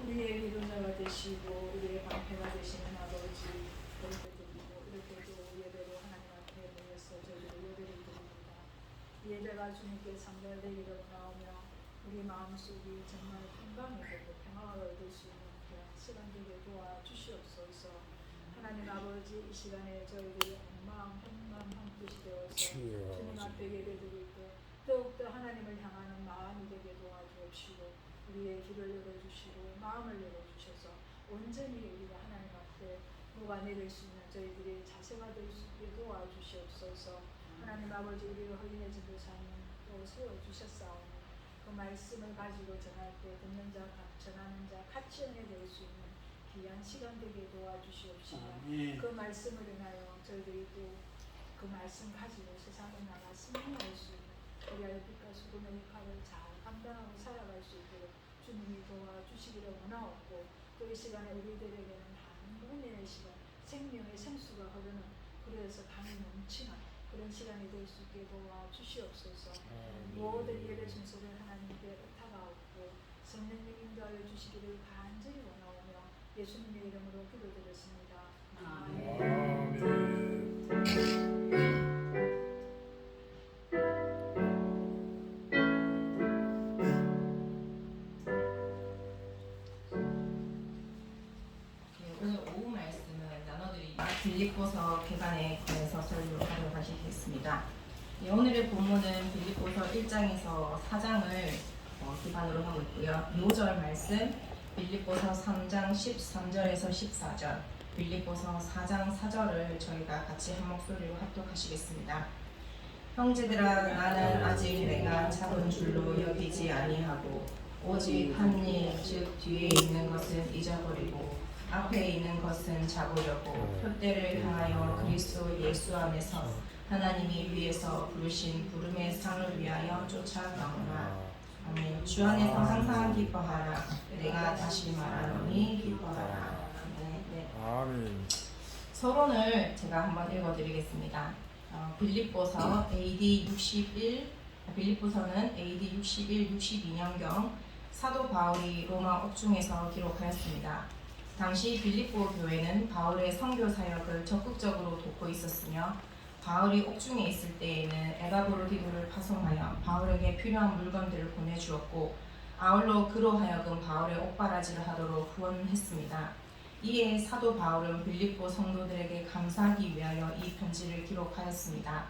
우리의 위로자가 되시고 우리의 방패가 되시는 아버지, 예배드리고 이렇게도 예배로 하나님 앞에 모여서 저희를 예배를 드립니다. 예배가 주님께 상달되기를 원하오며 우리 마음속이 정말 평강이 되고 평화가 얻을 수 있는 그런 시간 되게 도와주시옵소서. 하나님 아버지, 이 시간에 저희들이 온 마음 한 뜻이 되어서 주님 앞에 예배드릴 때 더욱더 하나님을 향하는 마음이 되게 도와주옵시고 우리의 길을 열어주시고 마음을 열어주셔서 온전히 우리가 하나님 앞에 녹아내릴 수 있는 저희들의 자세가 될 수 있게 도와주시옵소서. 하나님 아버지, 우리가 허인해진 도사님 또 세워주셨사오니 그 말씀을 가지고 전할 때 듣는 자, 전하는 자 같이 은혜될 수 있는 귀한 시간 되게 도와주시옵시며 그 말씀을 인하여 저희들이 또 그 말씀 가지고 세상에 나가 승리할 수 있는 우리의 빛과 소금의 역할을 잘 감당하고 살아갈 수 있도록 주님이 도와주시기를 원하옵고 또 이 시간에 우리들에게는 한 분의 시간, 생명의 생수가 흐르는 그래서 강이 넘치는 그런 시간이 될 수 있게 도와주시옵소서. 모든 예배 순서를 하나님께 의탁하옵고 성령님 인도하여 주시기를 간절히 원하오며 예수님의 이름으로 기도드렸습니다. 아멘. 오늘 오후 말씀은 나눠드린 빌립보서 개관에 관해서 설교하도록 하시겠습니다. 오늘의 본문은 빌립보서 1장에서 4장을 기반으로 하고 있고요. 요절 말씀 빌립보서 3장 13절에서 14절, 빌립보서 4장 4절을 저희가 같이 한 목소리로 합독하시겠습니다. 형제들아, 나는 아직 내가 잡은 줄로 여기지 아니하고 오직 한 일, 즉 뒤에 있는 것은 잊어버리고 앞에 있는 것은 잡으려고 표대를 향하여 그리스도 예수 안에서 하나님이 위에서 부르신 부름의 상을 위하여 쫓아가노라. 아멘. 주 안에서 항상 기뻐하라. 내가 다시 말하노니 기뻐하라. 네. 아멘. 서론을 제가 한번 읽어드리겠습니다. 빌립보서 AD 61, 빌립보서는 AD 61, 62년경 사도 바울이 로마 옥중에서 기록하였습니다. 당시 빌립보 교회는 바울의 선교 사역을 적극적으로 돕고 있었으며 바울이 옥중에 있을 때에는 에바브로디도를 파송하여 바울에게 필요한 물건들을 보내주었고 아울러 그로 하여금 바울의 옥바라지를 하도록 후원했습니다. 이에 사도 바울은 빌립보 성도들에게 감사하기 위하여 이 편지를 기록하였습니다.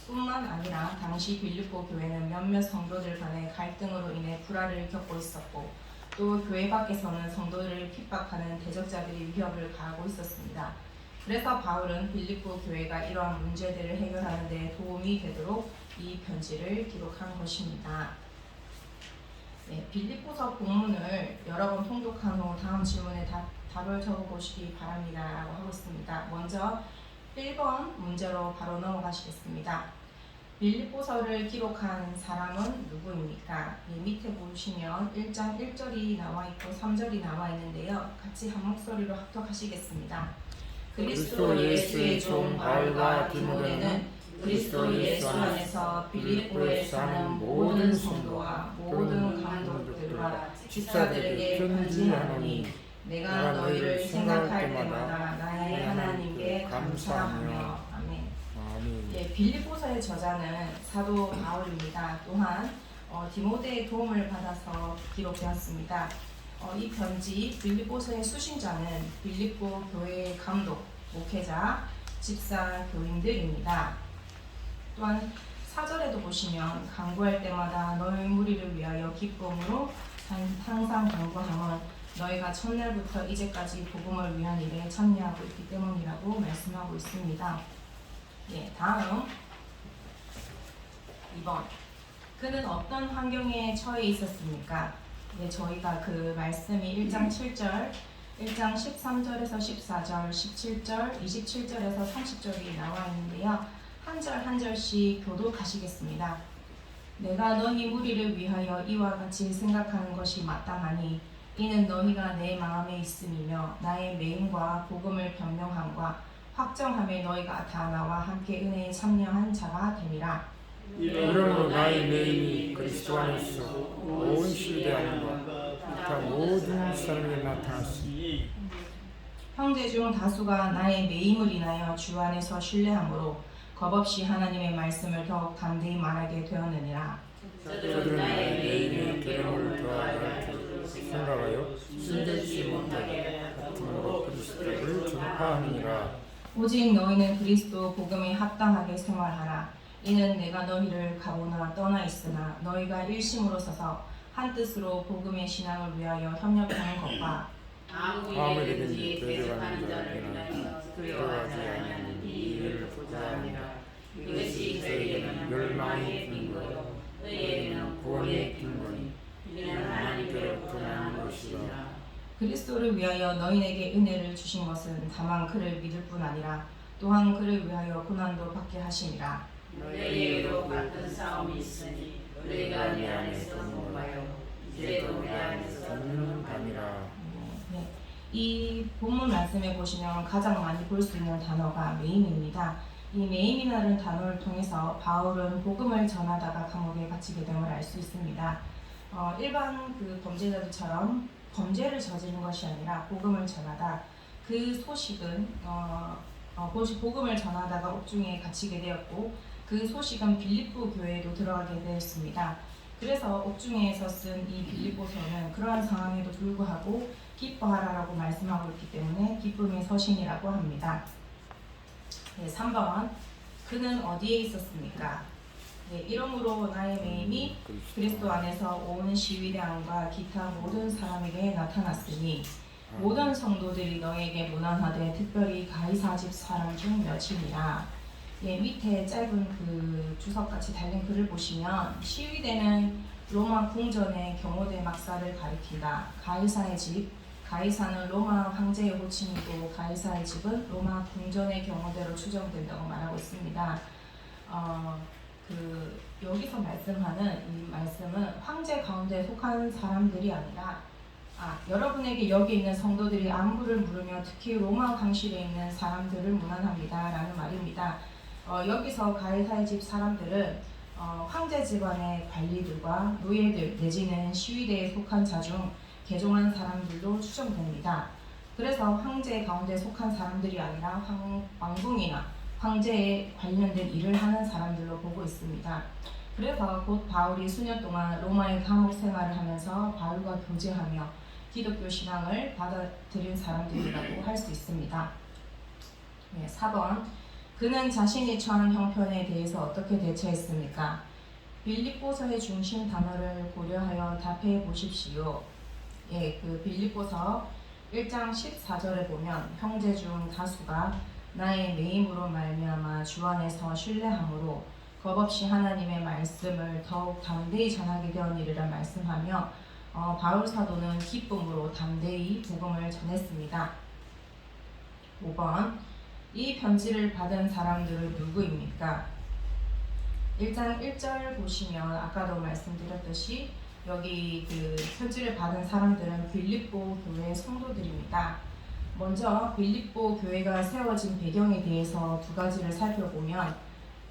뿐만 아니라 당시 빌립보 교회는 몇몇 성도들 간의 갈등으로 인해 불화를 겪고 있었고 또 교회 밖에서는 성도들을 핍박하는 대적자들이 위협을 가하고 있었습니다. 그래서 바울은 빌립보 교회가 이러한 문제들을 해결하는 데 도움이 되도록 이 편지를 기록한 것입니다. 네, 빌립보서 본문을 여러 번 통독한 후 다음 질문에 답을 적어보시기 바랍니다 라고 하고 있습니다. 먼저 1번 문제로 바로 넘어가시겠습니다. 빌립보서를 기록한 사람은 누구입니까? 밑에 보시면 1장 1절이 나와 있고 3절이 나와 있는데요. 같이 한 목소리로 합독하시겠습니다. 그리스도 예수의 종 바울과 디모데는 그리스도 예수 안에서 빌립보에 사는 모든 성도와 모든 감독들과 집사들에게 편지하노니 내가 너희를 생각할 때마다 나의 하나님께 감사하며. 아멘. 예, 빌립보서의 저자는 사도 바울입니다. 또한 디모데의 도움을 받아서 기록되었습니다. 이 편지 빌립보서의 수신자는 빌립보 교회의 감독, 목회자, 집사, 교인들입니다. 또한 4절에도 보시면 간구할 때마다 너희 무리를 위하여 기쁨으로 항상 간구함은 너희가 첫날부터 이제까지 복음을 위한 일에 참여하고 있기 때문이라고 말씀하고 있습니다. 예, 다음 2번. 그는 어떤 환경에 처해 있었습니까? 네, 저희가 그 말씀이 1장 7절, 1장 13절에서 14절, 17절, 27절에서 30절이 나와 있는데요. 한 절 한 절씩 교독하시겠습니다. 내가 너희 무리를 위하여 이와 같이 생각하는 것이 마땅하니 이는 너희가 내 마음에 있음이며 나의 매임과 복음을 변명함과 확정함에 너희가 다 나와 함께 은혜에 참여한 자가 됨이라. 이러므로 나의 매임이 그리스도 안에서 온 시대함과 다 모든 사람에게 나타났으니 형제 중 다수가 나의 매임을 인하여 주 안에서 신뢰함으로 겁없이 하나님의 말씀을 더욱 담대히 말하게 되었느니라. 저들은 나의 매임에 계량을 더하여 생각하여 힘들지 못하게 같음으로 그리스도를 전파하느니라. 오직 너희는 그리스도 복음에 합당하게 생활하라. 이는 내가 너희를 가보나 떠나 있으나 너희가 일심으로 서서 한 뜻으로 복음의 신앙을 위하여 협력하는 것과 아무에게든지 대적하는 자를 인하여 두려워하지 아니하는 이 일을 보자 하니라. 이것이 저희에게는 멸망의 근거요 너희에게는 구원의 근거니 이는 하나님께로부터 나는 것이라. 그리스도를 위하여 너희에게 은혜를 주신 것은 다만 그를 믿을 뿐 아니라 또한 그를 위하여 고난도 받게 하심이라. 너희에게도 같은 싸움이 있으니 너희가 내 안에서 공부하여 이제도 내 안에서 듣는 밤이라. 네. 이 본문 말씀에 보시면 가장 많이 볼 수 있는 단어가 매임입니다. 이 매임이라는 단어를 통해서 바울은 복음을 전하다가 감옥에 갇히게 됨을 알 수 있습니다. 일반 그 범죄자들처럼 범죄를 저지른 것이 아니라 복음을 전하다. 그 소식은 복음을 전하다가 옥중에 갇히게 되었고 그 소식은 빌립보 교회에도 들어가게 되었습니다. 그래서 옥중에서 쓴 이 빌립보서는 그러한 상황에도 불구하고 기뻐하라라고 말씀하고 있기 때문에 기쁨의 서신이라고 합니다. 네, 3번 그는 어디에 있었습니까? 네, 이러므로 나의 매임이 그리스도 안에서 온 시위대함과 기타 모든 사람에게 나타났으니 모든 성도들이 너에게 문안하되 특별히 가이사 집 사람 중 몇이니라. 예, 밑에 짧은 그 주석같이 달린 글을 보시면 시위대는 로마 궁전의 경호대 막사를 가리킨다. 가이사의 집, 가이사는 로마 황제의 호칭이고 가이사의 집은 로마 궁전의 경호대로 추정된다고 말하고 있습니다. 여기서 말씀하는 이 말씀은 황제 가운데 속한 사람들이 아니라 여러분에게 여기 있는 성도들이 안부를 물으며 특히 로마 황실에 있는 사람들을 문안합니다 라는 말입니다. 여기서 가이사의 집 사람들은 황제 집안의 관리들과 노예들 내지는 시위대에 속한 자 중 개종한 사람들로 추정됩니다. 그래서 황제 가운데 속한 사람들이 아니라 왕궁이나 황제에 관련된 일을 하는 사람들로 보고 있습니다. 그래서 곧 바울이 수년 동안 로마의 감옥 생활을 하면서 바울과 교제하며 기독교 신앙을 받아들인 사람들이라고 할 수 있습니다. 네, 4번 그는 자신이 처한 형편에 대해서 어떻게 대처했습니까? 빌립보서의 중심 단어를 고려하여 답해 보십시오. 예, 그 빌립보서 1장 14절에 보면 형제 중 다수가 나의 매임으로 말미암아 주 안에서 신뢰함으로 겁없이 하나님의 말씀을 더욱 담대히 전하게 되었느니라 말씀하며 바울 사도는 기쁨으로 담대히 복음을 전했습니다. 5번 이 편지를 받은 사람들은 누구입니까? 1장 1절 보시면 아까도 말씀드렸듯이 여기 그 편지를 받은 사람들은 빌립보 교회 성도들입니다. 먼저 빌립보 교회가 세워진 배경에 대해서 두 가지를 살펴보면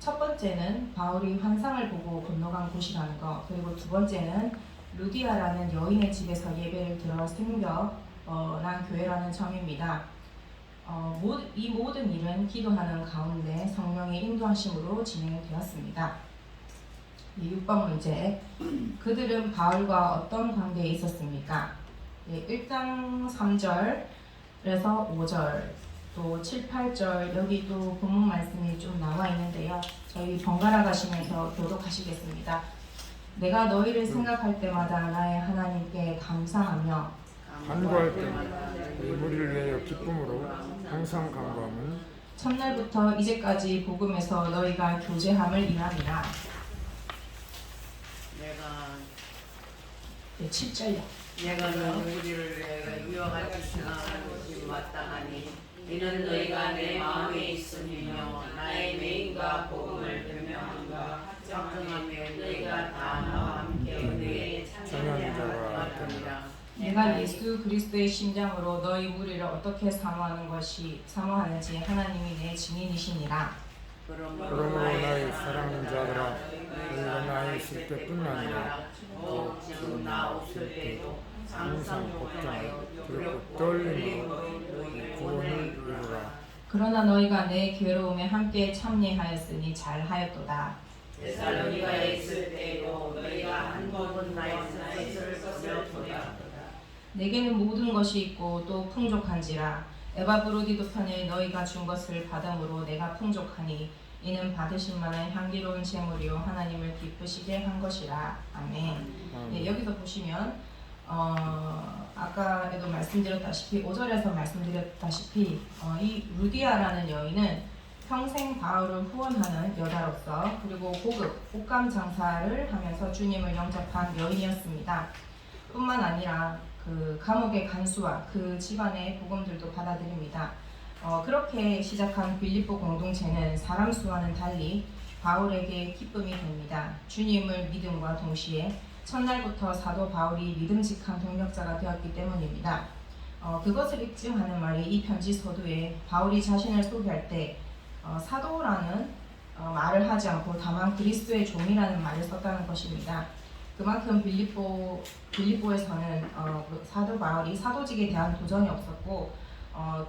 첫 번째는 바울이 환상을 보고 건너간 곳이라는 것, 그리고 두 번째는 루디아라는 여인의 집에서 예배를 들어 생겨난 교회라는 점입니다. 이 모든 일은 기도하는 가운데 성령의 인도하심으로 진행되었습니다. 6번 문제, 그들은 바울과 어떤 관계에 있었습니까? 1장 3절에서 5절, 또 7, 8절 여기 또 본문 말씀이 좀 나와 있는데요. 저희 번갈아 가시면서 교독하시겠습니다. 내가 너희를 생각할 때마다 나의 하나님께 감사하며 간구할 때마다 우리를 위하여 기쁨으로 항상 간구함은 첫날부터 이제까지 복음에서 너희가 교제함을 인함이라. 7절요. 내가 너희를 위하여 이와 같이 생각하는 것이 마땅하니 이는 너희가 내 마음에 있으며 나의 매임과 복음을 변명함과 작정하며 너희가 다 나와 함께 은혜에 참여하는 자가 같으니라. 내가 예수 그리스도의 심장으로 너희 무리를 어떻게 사모하는지 하나님이 내 증인이시니라. 그러므로 나의 사랑하는 자들아, 너희가 나에 있을 때뿐 아니라 또 지금 나 없을 때도 항상 걱정하고 그리고 떨림으로 이 구원을 이루라. 그러나 너희가 내 괴로움에 함께 참여하였으니 잘하였도다. 데살로니가에 있을 때에도 너희가 한 번은 나의 것을 거절토다. 내게는 모든 것이 있고 또 풍족한지라. 에바브로디도 편에 너희가 준 것을 받음으로 내가 풍족하니 이는 받으실 만한 향기로운 제물이요 하나님을 기쁘시게 한 것이라. 아멘. 네, 여기서 보시면 아까에도 말씀드렸다시피 5절에서 말씀드렸다시피 이 루디아라는 여인은 평생 바울을 후원하는 여자로서 그리고 고급 옷감 장사를 하면서 주님을 영접한 여인이었습니다. 뿐만 아니라 그 감옥의 간수와 그 집안의 복음들도 받아들입니다. 그렇게 시작한 빌립보 공동체는 사람 수와는 달리 바울에게 기쁨이 됩니다. 주님을 믿음과 동시에 첫날부터 사도 바울이 믿음직한 동력자가 되었기 때문입니다. 그것을 입증하는 말이 이 편지 서두에 바울이 자신을 소개할 때 사도라는 말을 하지 않고 다만 그리스도의 종이라는 말을 썼다는 것입니다. 그만큼 빌립보에서는 사도 바울이 사도직에 대한 도전이 없었고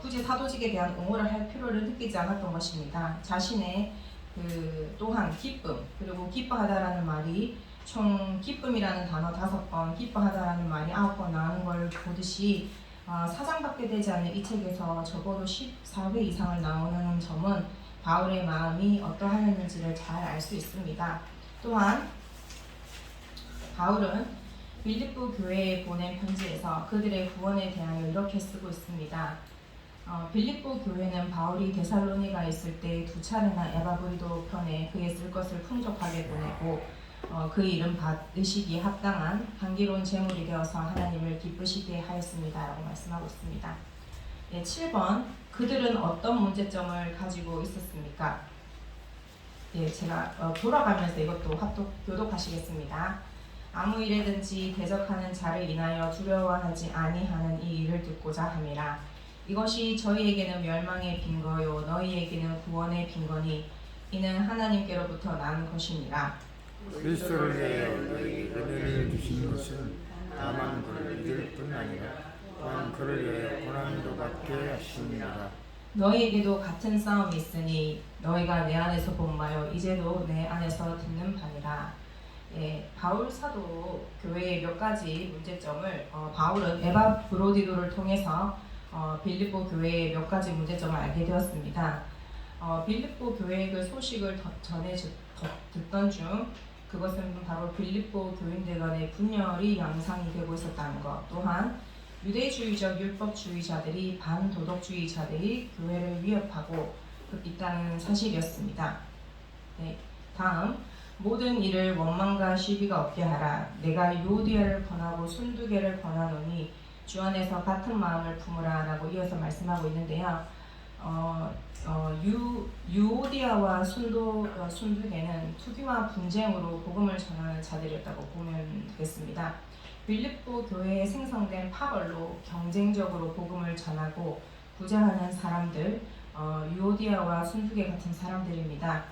굳이 사도직에 대한 옹호를 할 필요를 느끼지 않았던 것입니다. 자신의 또한 기쁨 그리고 기뻐하다라는 말이 총 기쁨이라는 단어 5번, 기뻐하다라는 말이 9번 나오는 걸 보듯이 사장받게 되지 않는 이 책에서 적어도 14회 이상을 나오는 점은 바울의 마음이 어떠하였는지를 잘 알 수 있습니다. 또한 바울은 빌립보 교회에 보낸 편지에서 그들의 구원에 대하여 이렇게 쓰고 있습니다. 빌립보 교회는 바울이 데살로니가에 있을 때 2차례나 에바브리도 편에 그의 쓸 것을 풍족하게 보내고 그 이름 받으시기에 합당한 향기로운 제물이 되어서 하나님을 기쁘시게 하였습니다. 라고 말씀하고 있습니다. 7번 그들은 어떤 문제점을 가지고 있었습니까? 제가 돌아가면서 이것도 교독하시겠습니다. 아무 일에든지 대적하는 자를 인하여 두려워하지 아니하는 이 일을 듣고자 함이라. 이것이 저희에게는 멸망의 빈거요 너희에게는 구원의 빈거니 이는 하나님께로부터 난 것이니라. 그리스도를 위하여 너희에게 은혜를 주신 것은 다만 그를 믿을 뿐 아니라 또한 그를 위하여 고난도 받게 하십니다. 너희에게도 같은 싸움이 있으니 너희가 내 안에서 본 바요 이제도 내 안에서 듣는 바니라. 바울 사도 교회의 몇 가지 문제점을 바울은 에바브로디도를 통해서 빌립보 교회의 몇 가지 문제점을 알게 되었습니다. 빌립보 교회의 그 소식을 전해 듣던 중 그것은 바로 빌립보 교인들 간의 분열이 양상이 되고 있었다는 것, 또한 유대주의적 율법주의자들이 반도덕주의자들이 교회를 위협하고 있다는 사실이었습니다. 다음 모든 일을 원망과 시비가 없게 하라. 내가 유오디아를 권하고 순두개를 권하노니 주 안에서 같은 마음을 품으라 라고 이어서 말씀하고 있는데요. 유오디아와 순두개는 투기와 분쟁으로 복음을 전하는 자들이었다고 보면 되겠습니다. 빌립보 교회에 생성된 파벌로 경쟁적으로 복음을 전하고 구제하는 사람들, 유오디아와 순두개 같은 사람들입니다.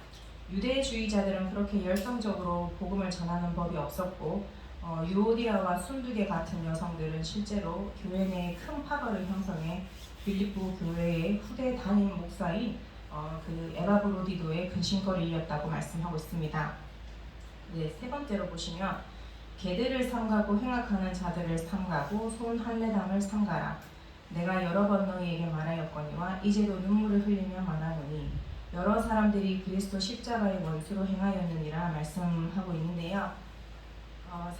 유대주의자들은 그렇게 열성적으로 복음을 전하는 법이 없었고 유오디아와 순두개 같은 여성들은 실제로 교회 내에 큰 파벌을 형성해 빌립보 교회의 후대 담임 목사인 그 에바브로디도의 근심거리였다고 말씀하고 있습니다. 세 번째로 보시면 개들을 삼가고 행악하는 자들을 삼가고 손 할례당을 삼가라. 내가 여러 번 너희에게 말하였거니와 이제도 눈물을 흘리며 말하노니 여러 사람들이 그리스도 십자가의 원수로 행하였느니라 말씀하고 있는데요.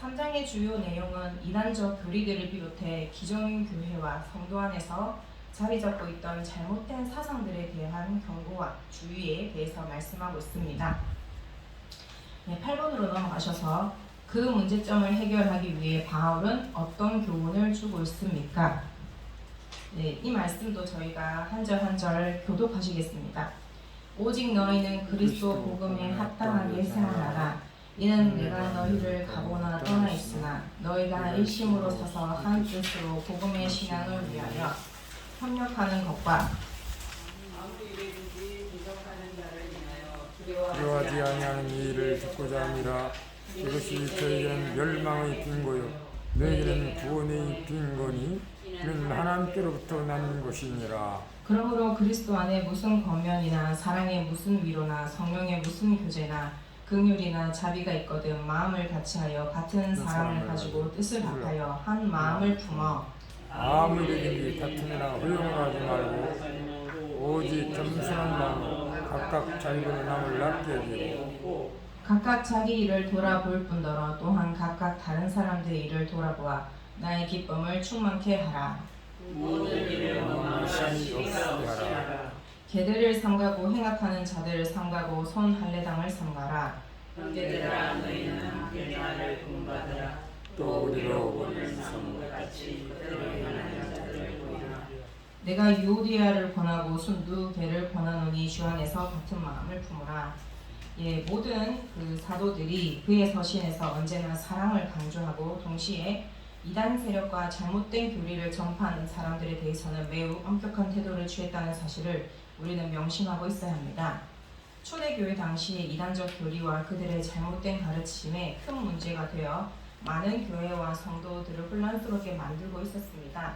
3장의 주요 내용은 이단적 교리들을 비롯해 기존 교회와 성도 안에서 자리 잡고 있던 잘못된 사상들에 대한 경고와 주의에 대해서 말씀하고 있습니다. 8번으로 넘어가셔서 그 문제점을 해결하기 위해 바울은 어떤 교훈을 주고 있습니까? 이 말씀도 저희가 한 절 한 절 교독하시겠습니다. 오직 너희는 그리스도 복음에 합당하게 생활하라. 이는 내가 너희를 가보나 떠나 있으나 너희가 일심으로 서서 한 뜻으로 복음의 신앙을 위하여 협력하는 것과 아무 일에든지 대적하는 자를 인하여 필요하지 아니하는 일을 듣고자 함이라. 이것이 저에게는 멸망의 빈고요 너에게는 구원의 빈고니 이는 하나님께로부터 난 것이니라. 그러므로 그리스도 안에 무슨 권면이나 사랑의 무슨 위로나 성령의 무슨 교제나 긍휼이나 자비가 있거든 마음을 같이하여 같은 사랑을 가지고 뜻을 합하여 한 마음을 품어 아무리든지 다툼이나 허용을 하지 말고 오직 겸손한 마음으로 각각 자기를 남을 낮게 여기고 각각 자기 일을 돌아볼 뿐더러 또한 각각 다른 사람들의 일을 돌아보아 나의 기쁨을 충만케 하라. 모든 일을 원망하시 없게 하라. 개들을 삼가고 행악하는 자들을 삼가고 손 할례당을 삼가라. 형제들아 너희는 함께 나를 본받으라. 또 우리로 오늘 성과 같이 그대로 행하는 자들을 보이라. 내가 유오디아를 권하고 순두개를 권하노니 주 안에서 같은 마음을 품으라. 예, 모든 그 사도들이 그의 서신에서 언제나 사랑을 강조하고 동시에 이단 세력과 잘못된 교리를 전파하는 사람들에 대해서는 매우 엄격한 태도를 취했다는 사실을 우리는 명심하고 있어야 합니다. 초대교회 당시에 이단적 교리와 그들의 잘못된 가르침에 큰 문제가 되어 많은 교회와 성도들을 혼란스럽게 만들고 있었습니다.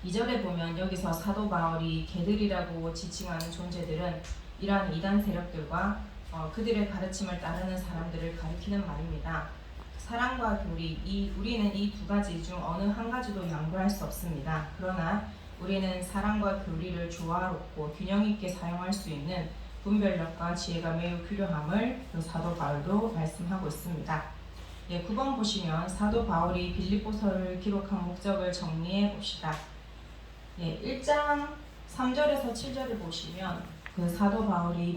2절에 보면 여기서 사도 바울이 개들이라고 지칭하는 존재들은 이러한 이단 세력들과 그들의 가르침을 따르는 사람들을 가리키는 말입니다. 사랑과 교리, 우리는 이 두 가지 중 어느 한 가지도 양보할 수 없습니다. 그러나 우리는 사랑과 교리를 조화롭고 균형 있게 사용할 수 있는 분별력과 지혜가 매우 필요함을 사도 바울도 말씀하고 있습니다. 9번 보시면 사도 바울이 빌립보서를 기록한 목적을 정리해 봅시다. 1장 3절에서 7절을 보시면 그 사도 바울이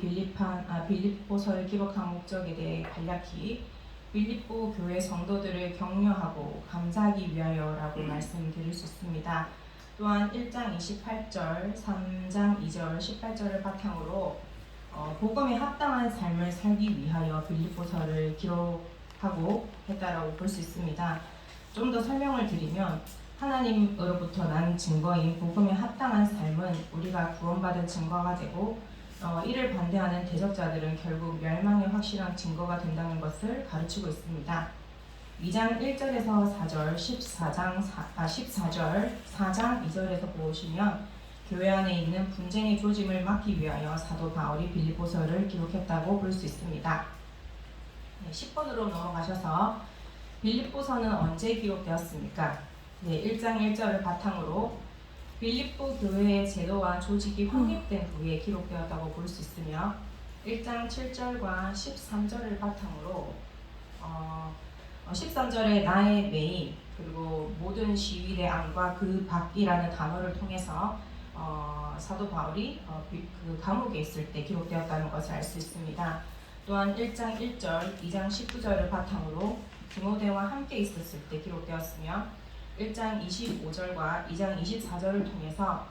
빌립보서를 기록한 목적에 대해 간략히 빌립보 교회 성도들을 격려하고 감사하기 위하여라고 말씀드릴 수 있습니다. 또한 1장 28절, 3장 2절, 18절을 바탕으로 복음에 합당한 삶을 살기 위하여 빌립보서를 기록하고 했다라고 볼 수 있습니다. 좀 더 설명을 드리면 하나님으로부터 난 증거인 복음에 합당한 삶은 우리가 구원받은 증거가 되고 이를 반대하는 대적자들은 결국 멸망의 확실한 증거가 된다는 것을 가르치고 있습니다. 2장 1절에서 4절, 14절, 4장 2절에서 보시면 교회 안에 있는 분쟁의 조짐을 막기 위하여 사도 바울이 빌립보서를 기록했다고 볼 수 있습니다. 10번으로 넘어가셔서 빌립보서는 언제 기록되었습니까? 1장 1절을 바탕으로 빌립보 교회의 제도와 조직이 확립된 후에 기록되었다고 볼 수 있으며 1장 7절과 13절을 바탕으로 13절에 나의 메인 그리고 모든 시위대 안과 그 밖이라는 단어를 통해서 사도 바울이 그 감옥에 있을 때 기록되었다는 것을 알 수 있습니다. 또한 1장 1절, 2장 19절을 바탕으로 디모데와 함께 있었을 때 기록되었으며 1장 25절과 2장 24절을 통해서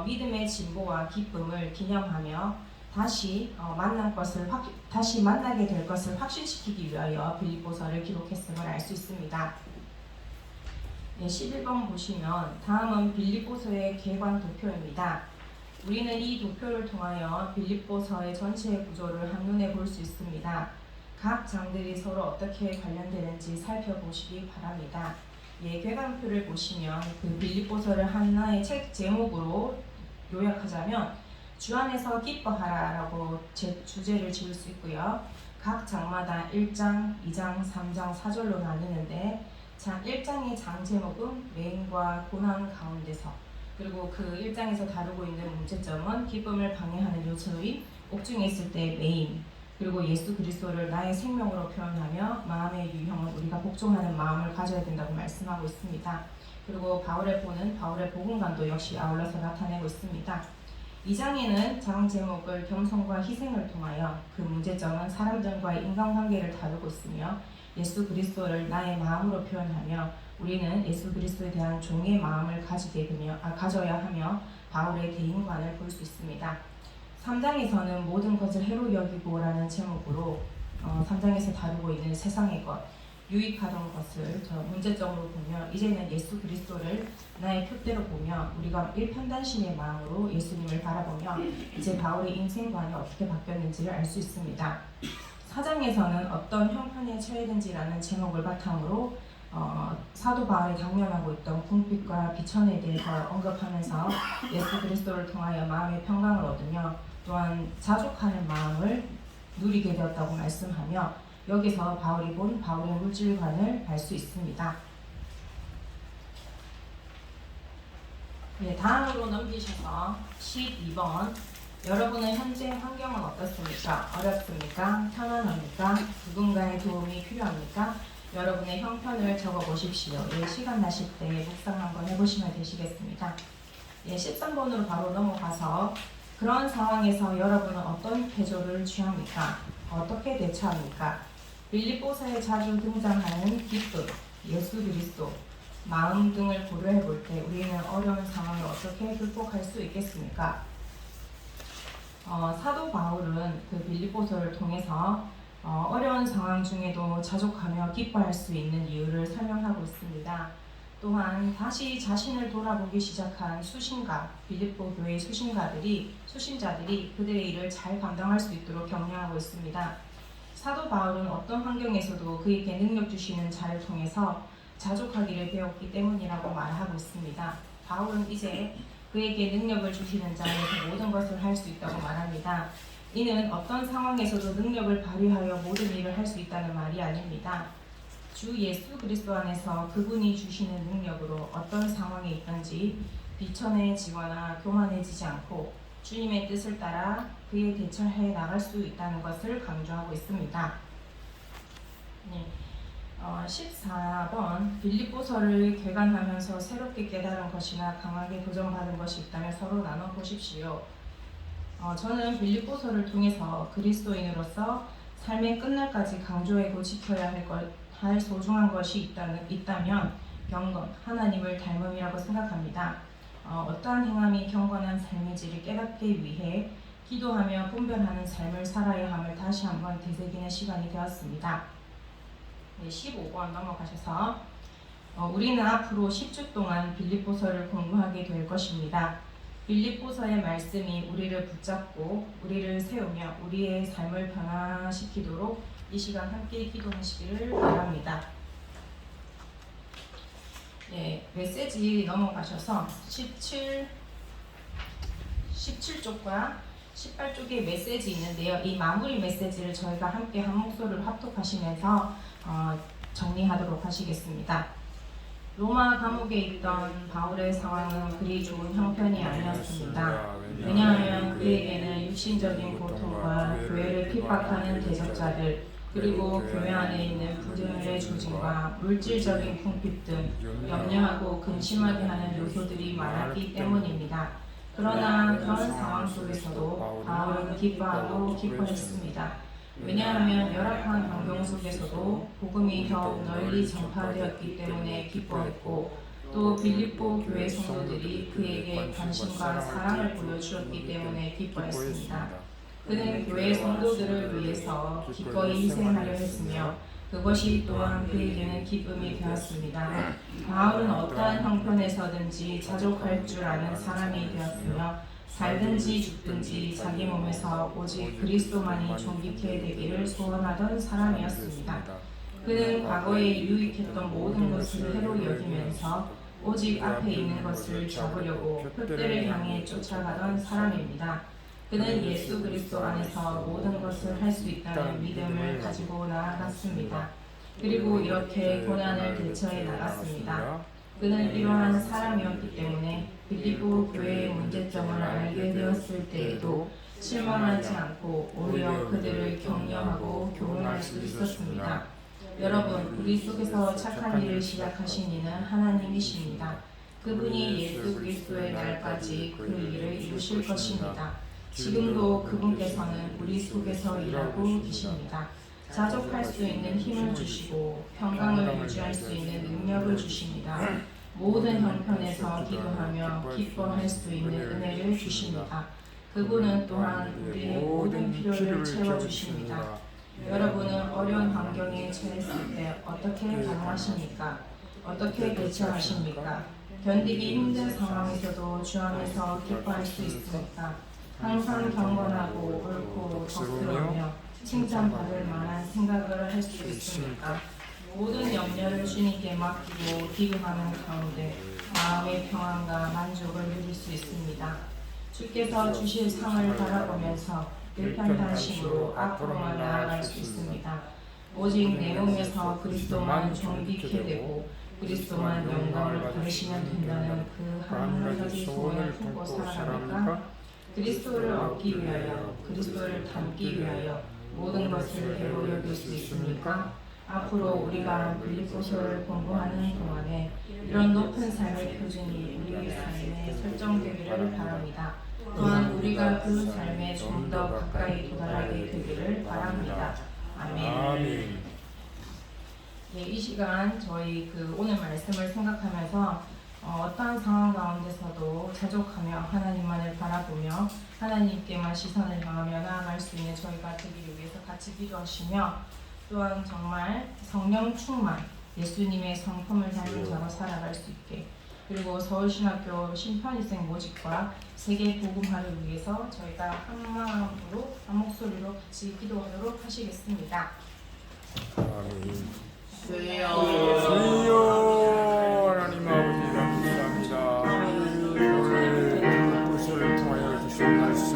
믿음의 진보와 기쁨을 기념하며 다시 만나게 될 것을 확신시키기 위하여 빌립보서를 기록했음을 알 수 있습니다. 11번 보시면 다음은 빌립보서의 개관 도표입니다. 우리는 이 도표를 통하여 빌립보서의 전체 구조를 한눈에 볼 수 있습니다. 각 장들이 서로 어떻게 관련되는지 살펴보시기 바랍니다. 괴관표를 보시면 그 빌립보서를 하나의 책 제목으로 요약하자면 주 안에서 기뻐하라라고 주제를 지을 수 있고요. 각 장마다 1장, 2장, 3장, 4절로 나누는데 1장의 장 제목은 메인과 고난 가운데서 그리고 그 1장에서 다루고 있는 문제점은 기쁨을 방해하는 요소인 옥중에 있을 때 메인 그리고 예수 그리스도를 나의 생명으로 표현하며 마음의 유형은 우리가 복종하는 마음을 가져야 된다고 말씀하고 있습니다. 그리고 바울의 복음관도 역시 아울러서 나타내고 있습니다. 2장에는 장 제목을 겸손과 희생을 통하여 그 문제점은 사람들과의 인간관계를 다루고 있으며 예수 그리스도를 나의 마음으로 표현하며 우리는 예수 그리스도에 대한 종의 마음을 가져야 하며 바울의 대인관을 볼 수 있습니다. 3장에서는 모든 것을 해로 여기고 라는 제목으로 3장에서 다루고 있는 세상의 것 유익하던 것을 저 문제점으로 보며 이제는 예수 그리스도를 나의 표대로 보며 우리가 일편단심의 마음으로 예수님을 바라보며 이제 바울의 인생관이 어떻게 바뀌었는지를 알 수 있습니다. 4장에서는 어떤 형편에 처해든지라는 제목을 바탕으로 사도 바울이 당면하고 있던 궁핍과 비천에 대해서 언급하면서 예수 그리스도를 통하여 마음의 평강을 얻으며 또한 자족하는 마음을 누리게 되었다고 말씀하며 여기서 바울이 본 바울의 물질관을 알 수 있습니다. 네, 다음으로 넘기셔서 12번. 여러분의 현재 환경은 어떻습니까? 어렵습니까? 편안합니까? 누군가의 도움이 필요합니까? 여러분의 형편을 적어보십시오. 예, 시간 나실 때 묵상 한번 해보시면 되시겠습니다. 예, 13번으로 바로 넘어가서 그런 상황에서 여러분은 어떤 태도를 취합니까? 어떻게 대처합니까? 빌립보서에 자주 등장하는 기쁨, 예수 그리스도, 마음 등을 고려해 볼 때 우리는 어려운 상황을 어떻게 극복할 수 있겠습니까? 사도 바울은 그 빌립보서를 통해서 어려운 상황 중에도 자족하며 기뻐할 수 있는 이유를 설명하고 있습니다. 또한 다시 자신을 돌아보기 시작한 수신가, 빌립보 교회의 수신자들이 그들의 일을 잘 감당할 수 있도록 격려하고 있습니다. 사도 바울은 어떤 환경에서도 그에게 능력 주시는 자를 통해서 자족하기를 배웠기 때문이라고 말하고 있습니다. 바울은 이제 그에게 능력을 주시는 자에게 모든 것을 할 수 있다고 말합니다. 이는 어떤 상황에서도 능력을 발휘하여 모든 일을 할 수 있다는 말이 아닙니다. 주 예수 그리스도 안에서 그분이 주시는 능력으로 어떤 상황에 있든지 비천해지거나 교만해지지 않고 주님의 뜻을 따라 그에 대처해 나갈 수 있다는 것을 강조하고 있습니다. 네. 14번 빌립보서를 개관하면서 새롭게 깨달은 것이나 강하게 도전받은 것이 있다면 서로 나눠보십시오. 저는 빌립보서를 통해서 그리스도인으로서 삶의 끝날까지 강조하고 지켜야 할 소중한 것이 있다면 경건, 하나님을 닮음이라고 생각합니다. 어떠한 행함이 경건한 삶인지를 깨닫기 위해 기도하며 분별하는 삶을 살아야 함을 다시 한번 되새기는 시간이 되었습니다. 네, 15번 넘어가셔서 우리는 앞으로 10주 동안 빌립보서를 공부하게 될 것입니다. 빌립보서의 말씀이 우리를 붙잡고 우리를 세우며 우리의 삶을 변화시키도록 이 시간 함께 기도하시기를 바랍니다. 네, 메시지 넘어가셔서 17쪽과 18쪽에 메시지 있는데요. 이 마무리 메시지를 저희가 함께 한 목소리로 합독하시면서 정리하도록 하시겠습니다. 로마 감옥에 있던 바울의 상황은 그리 좋은 형편이 아니었습니다. 왜냐하면 그에게는 육신적인 고통과 교회를 핍박하는 대적자들 그리고 교회 안에 있는 부들의 조짐과 물질적인 궁핍 등 염려하고 근심하게 하는 요소들이 많았기 때문입니다. 그러나 그런 상황 속에서도 바울은 기뻐하고 기뻐했습니다. 왜냐하면 열악한 환경 속에서도 복음이 더욱 널리 전파되었기 때문에 기뻐했고 또 빌립보 교회 성도들이 그에게 관심과 사랑을 보여주었기 때문에 기뻐했습니다. 그는 교회 성도들을 위해서 기꺼이 희생하려 했으며 그것이 또한 그에게는 기쁨이 되었습니다. 바울은 어떠한 형편에서든지 자족할 줄 아는 사람이 되었으며 살든지 죽든지 자기 몸에서 오직 그리스도만이 존귀케 되기를 소원하던 사람이었습니다. 그는 과거에 유익했던 모든 것을 해로 여기면서 오직 앞에 있는 것을 잡으려고 표대를 향해 쫓아가던 사람입니다. 그는 예수 그리스도 안에서 모든 것을 할 수 있다는 믿음을 가지고 나아갔습니다. 그리고 이렇게 고난을 대처해 나갔습니다. 그는 이러한 사람이었기 때문에 빌립보 교회의 문제점을 알게 되었을 때에도 실망하지 않고 오히려 그들을 격려하고 교훈할 수 있었습니다. 여러분, 우리 속에서 착한 일을 시작하신 이는 하나님이십니다. 그분이 예수 그리스도의 날까지 그 일을 이루실 것입니다. 지금도 그분께서는 우리 속에서 일하고 계십니다. 자족할 수 있는 힘을 주시고 평강을 유지할 수 있는 능력을 주십니다. 모든 형편에서 기도하며 기뻐할 수 있는 은혜를 주십니다. 그분은 또한 우리의 모든 필요를 채워주십니다. 여러분은 어려운 환경에 처했을 때 어떻게 반응하십니까? 어떻게 대처하십니까? 견디기 힘든 상황에서도 주 안에서 기뻐할 수 있습니까? 항상 경건하고 옳고 적들으며 칭찬받을 만한 생각을 할 수 있습니까? 모든 염려를 주님께 맡기고 기도하는 가운데 마음의 평안과 만족을 누릴 수 있습니다. 주께서 주실 상을 바라보면서 일편단심으로 앞으로만 나아갈 수 있습니다. 오직 내 몸에서 그리스도만 존귀케 되고 그리스도만 영광을 받으시면 된다는 그 한 가지 소원을 품고 살아갑니까? 그리스도를 얻기 위하여, 그리스도를 닮기 위하여 모든 것을 배로 여길 수 있습니까? 앞으로 우리가 빌립보서를 공부하는 동안에 이런 높은 삶의 표준이 우리의 삶에 설정되기를 바랍니다. 또한 우리가 그 삶에 좀 더 가까이 도달하게 되기를 바랍니다. 아멘. 네, 이 시간 저희 오늘 말씀을 생각하면서 어떠한 상황 가운데서도 자족하며 하나님만을 바라보며 하나님께만 시선을 향하며 나아갈 수 있는 저희가 되기를 위해서 같이 기도하시며 또한 정말 성령 충만 예수님의 성품을 닮은 자로 살아갈 수 있게 그리고 서울신학교 심판일생 모집과 세계 복음화를 위해서 저희가 한 마음으로 한 목소리로 같이 기도하도록 하시겠습니다. 아멘. 주여 주여 하나님 아버지 감사합니다. 오늘 불소를 통하여 주신 말씀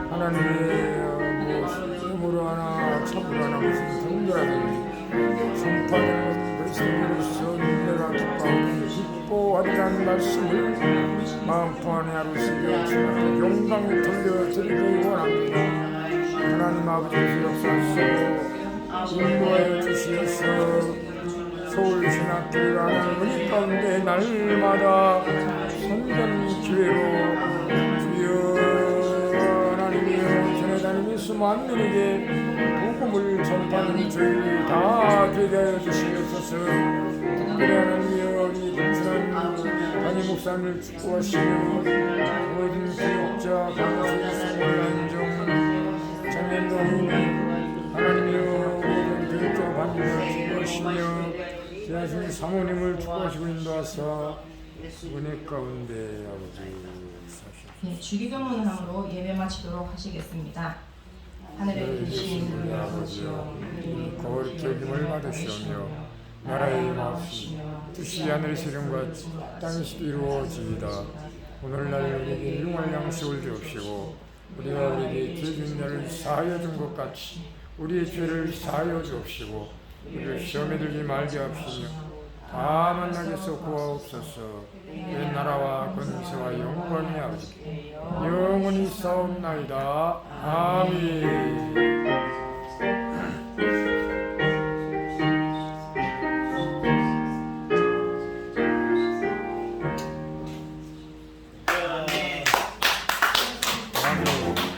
하나님의 힘으로 하나 참으로 하나 무슨 등도라든지 성파된 그리스도로서 눈내가 기뻐하고 기뻐하리라는 말씀을 마음통 안에 하루씩 주님께 영광을 돌려드리기 원합니다. 하나님 아버지 역사하시고 인도하여 주시어서 서울신학교라는 은혜 가운데 날마다 선전 기회로 주여 하나님이여 전해다니면서 만민에게 복음을 전파하는 저희 다 되게 하여 주시옵소서. 그래 하나님이여 우리 동선한 담임 목사님을 축복하시며 모든 교육자 강주의 성원란정 장면동이 하나님이여 모든 교육자 반주를 축복하시며 제하신 사모님을 축복하시고 인도하사 은혜 가운데 아버지 사시옵소서. 네, 주기도문함으로 예배 마치도록 하시겠습니다. 하늘에 계신 우리 아버지여 이름이 거룩히 여김을 받으시오며 나라의 마옵시며 뜻이 하늘에서 이룬같이 땅에서도 이루어지이다. 오늘날 우리에게 일용할 양식을 주옵시고 우리가 우리에게 죄 진 자를 사하여 준 것 같이 우리의 죄를 사하여 주옵시고 우리를 시험에 들지 말게 하시며 다만 나게서 구하옵소서. 내 나라와 권세와 영광이 아버지께 영원히 싸움나이다. 아멘.